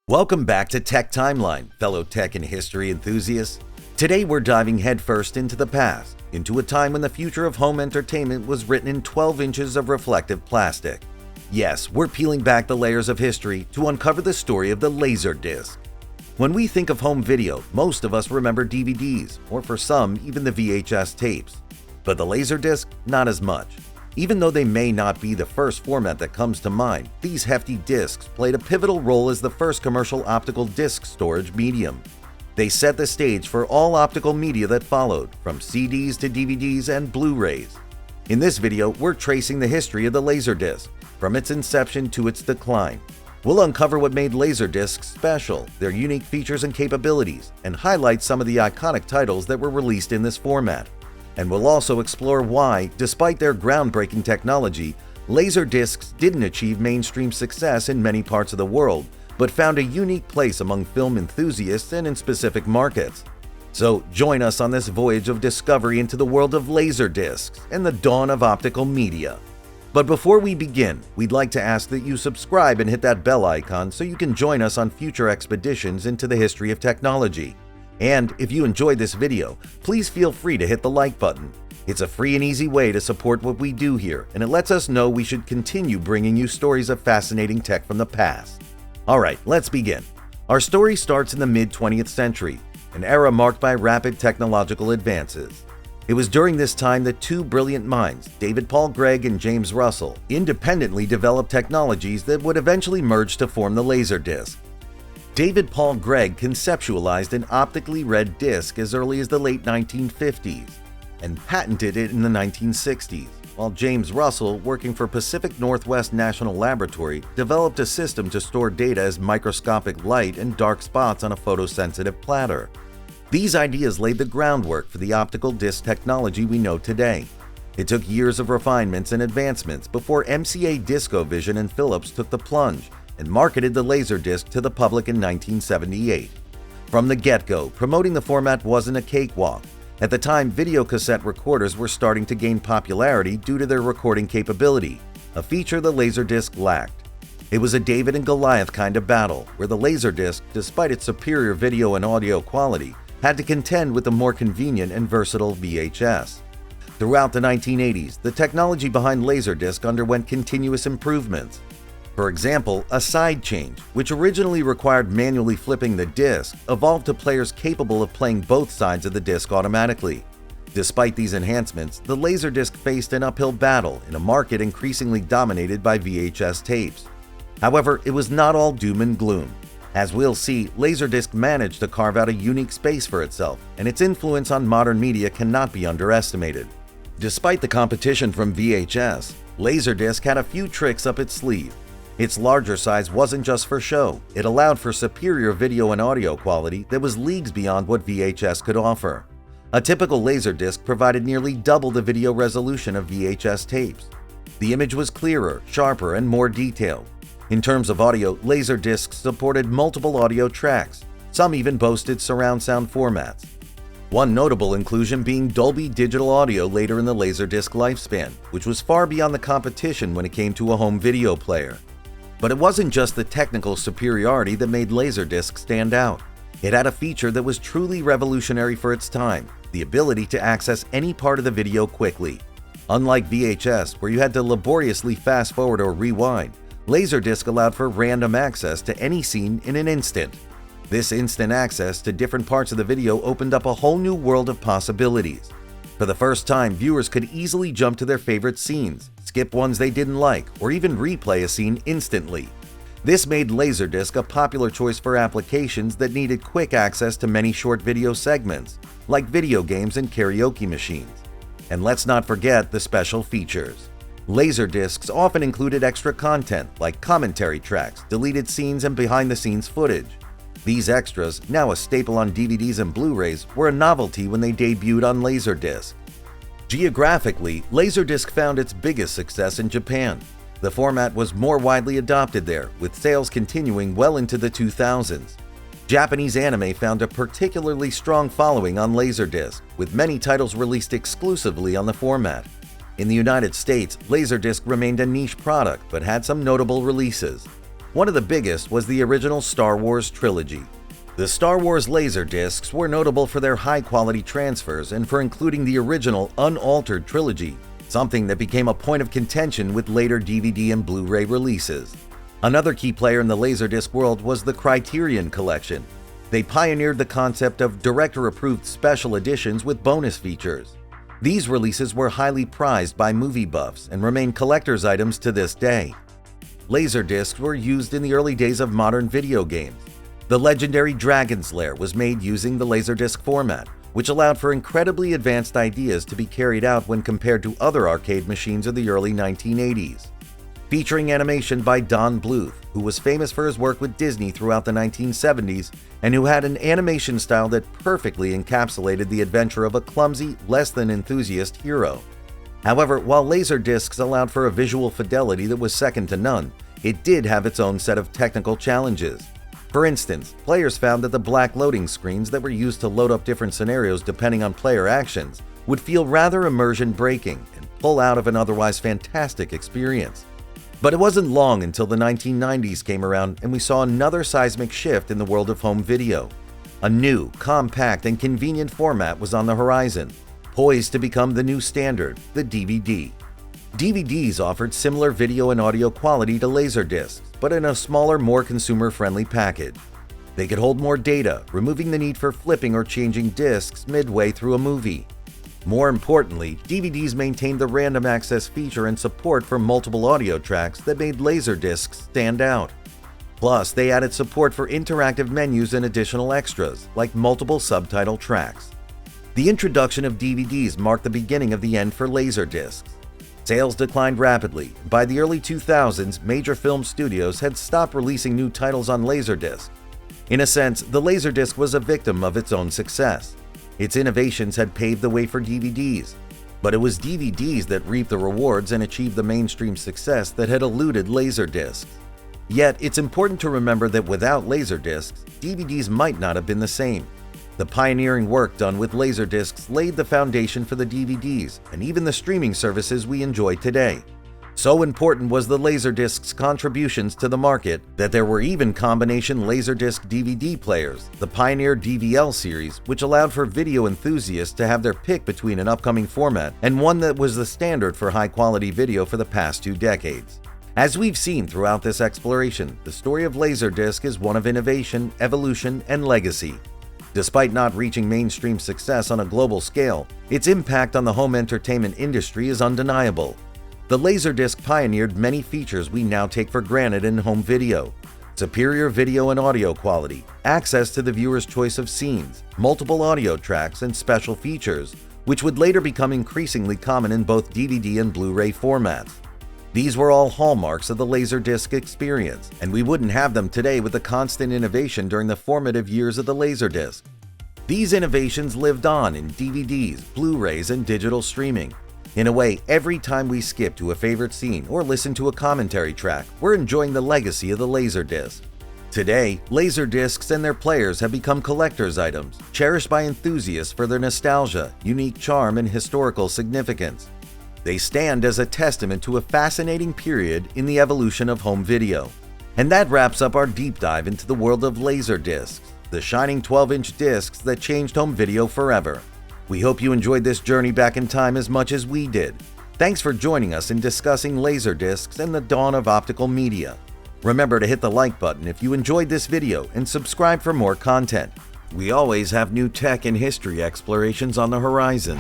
Welcome back to Tech Timeline, fellow tech and history enthusiasts. Today we're diving headfirst into the past, into a time when the future of home entertainment was written in 12 inches of reflective plastic. Yes, we're peeling back the layers of history to uncover the story of the Laserdisc. When we think of home video, most of us remember DVDs, or for some, even the VHS tapes. But the Laserdisc, not as much. Even though they may not be the first format that comes to mind, these hefty discs played a pivotal role as the first commercial optical disc storage medium. They set the stage for all optical media that followed, from CDs to DVDs and Blu-rays. In this video, we're tracing the history of the Laserdisc, from its inception to its decline. We'll uncover what made Laserdiscs special, their unique features and capabilities, and highlight some of the iconic titles that were released in this format. And we'll also explore why, despite their groundbreaking technology, Laserdiscs didn't achieve mainstream success in many parts of the world, but found a unique place among film enthusiasts and in specific markets. So join us on this voyage of discovery into the world of Laserdiscs and the dawn of optical media. But before we begin, we'd like to ask that you subscribe and hit that bell icon so you can join us on future expeditions into the history of technology. And if you enjoyed this video, please feel free to hit the like button. It's a free and easy way to support what we do here, and it lets us know we should continue bringing you stories of fascinating tech from the past. Alright, let's begin. Our story starts in the mid-20th century, an era marked by rapid technological advances. It was during this time that two brilliant minds, David Paul Gregg and James Russell, independently developed technologies that would eventually merge to form the Laserdisc. David Paul Gregg conceptualized an optically read disc as early as the late 1950s and patented it in the 1960s, while James Russell, working for Pacific Northwest National Laboratory, developed a system to store data as microscopic light and dark spots on a photosensitive platter. These ideas laid the groundwork for the optical disc technology we know today. It took years of refinements and advancements before MCA Discovision and Philips took the plunge and marketed the Laserdisc to the public in 1978. From the get-go, promoting the format wasn't a cakewalk. At the time, videocassette recorders were starting to gain popularity due to their recording capability, a feature the Laserdisc lacked. It was a David and Goliath kind of battle, where the Laserdisc, despite its superior video and audio quality, had to contend with the more convenient and versatile VHS. Throughout the 1980s, the technology behind Laserdisc underwent continuous improvements. For example, a side change, which originally required manually flipping the disc, evolved to players capable of playing both sides of the disc automatically. Despite these enhancements, the Laserdisc faced an uphill battle in a market increasingly dominated by VHS tapes. However, it was not all doom and gloom. As we'll see, Laserdisc managed to carve out a unique space for itself, and its influence on modern media cannot be underestimated. Despite the competition from VHS, Laserdisc had a few tricks up its sleeve. Its larger size wasn't just for show, it allowed for superior video and audio quality that was leagues beyond what VHS could offer. A typical Laserdisc provided nearly double the video resolution of VHS tapes. The image was clearer, sharper, and more detailed. In terms of audio, Laserdiscs supported multiple audio tracks. Some even boasted surround sound formats. One notable inclusion being Dolby Digital Audio later in the Laserdisc lifespan, which was far beyond the competition when it came to a home video player. But it wasn't just the technical superiority that made Laserdisc stand out. It had a feature that was truly revolutionary for its time, the ability to access any part of the video quickly. Unlike VHS, where you had to laboriously fast forward or rewind, Laserdisc allowed for random access to any scene in an instant. This instant access to different parts of the video opened up a whole new world of possibilities. For the first time, viewers could easily jump to their favorite scenes, skip ones they didn't like, or even replay a scene instantly. This made Laserdisc a popular choice for applications that needed quick access to many short video segments, like video games and karaoke machines. And let's not forget the special features. Laserdiscs often included extra content like commentary tracks, deleted scenes, and behind-the-scenes footage. These extras, now a staple on DVDs and Blu-rays, were a novelty when they debuted on Laserdisc. Geographically, Laserdisc found its biggest success in Japan. The format was more widely adopted there, with sales continuing well into the 2000s. Japanese anime found a particularly strong following on Laserdisc, with many titles released exclusively on the format. In the United States, Laserdisc remained a niche product but had some notable releases. One of the biggest was the original Star Wars trilogy. The Star Wars Laserdiscs were notable for their high-quality transfers and for including the original unaltered trilogy, something that became a point of contention with later DVD and Blu-ray releases. Another key player in the Laserdisc world was the Criterion Collection. They pioneered the concept of director-approved special editions with bonus features. These releases were highly prized by movie buffs and remain collector's items to this day. Laserdiscs were used in the early days of modern video games. The legendary Dragon's Lair was made using the Laserdisc format, which allowed for incredibly advanced ideas to be carried out when compared to other arcade machines of the early 1980s. Featuring animation by Don Bluth, who was famous for his work with Disney throughout the 1970s and who had an animation style that perfectly encapsulated the adventure of a clumsy, less-than-enthusiast hero. However, while Laserdiscs allowed for a visual fidelity that was second to none, it did have its own set of technical challenges. For instance, players found that the black loading screens that were used to load up different scenarios depending on player actions would feel rather immersion-breaking and pull out of an otherwise fantastic experience. But it wasn't long until the 1990s came around and we saw another seismic shift in the world of home video. A new, compact, and convenient format was on the horizon, poised to become the new standard, the DVD. DVDs offered similar video and audio quality to Laserdiscs, but in a smaller, more consumer-friendly package. They could hold more data, removing the need for flipping or changing discs midway through a movie. More importantly, DVDs maintained the random access feature and support for multiple audio tracks that made Laserdiscs stand out. Plus, they added support for interactive menus and additional extras, like multiple subtitle tracks. The introduction of DVDs marked the beginning of the end for Laserdiscs. Sales declined rapidly. By the early 2000s, major film studios had stopped releasing new titles on Laserdisc. In a sense, the Laserdisc was a victim of its own success. Its innovations had paved the way for DVDs, but it was DVDs that reaped the rewards and achieved the mainstream success that had eluded Laserdiscs. Yet, it's important to remember that without Laserdiscs, DVDs might not have been the same. The pioneering work done with Laserdiscs laid the foundation for the DVDs and even the streaming services we enjoy today. So important was the Laserdisc's contributions to the market that there were even combination Laserdisc DVD players, the Pioneer DVL series, which allowed for video enthusiasts to have their pick between an upcoming format and one that was the standard for high-quality video for the past 2 decades. As we've seen throughout this exploration, the story of Laserdisc is one of innovation, evolution, and legacy. Despite not reaching mainstream success on a global scale, its impact on the home entertainment industry is undeniable. The Laserdisc pioneered many features we now take for granted in home video: superior video and audio quality, access to the viewer's choice of scenes, multiple audio tracks, and special features, which would later become increasingly common in both DVD and Blu-ray formats. These were all hallmarks of the Laserdisc experience, and we wouldn't have them today with the constant innovation during the formative years of the Laserdisc. These innovations lived on in DVDs, Blu-rays, and digital streaming. In a way, every time we skip to a favorite scene or listen to a commentary track, we're enjoying the legacy of the Laserdisc. Today, Laserdiscs and their players have become collector's items, cherished by enthusiasts for their nostalgia, unique charm, and historical significance. They stand as a testament to a fascinating period in the evolution of home video. And that wraps up our deep dive into the world of Laserdiscs, the shining 12-inch discs that changed home video forever. We hope you enjoyed this journey back in time as much as we did. Thanks for joining us in discussing Laserdiscs and the dawn of optical media. Remember to hit the like button if you enjoyed this video and subscribe for more content. We always have new tech and history explorations on the horizon.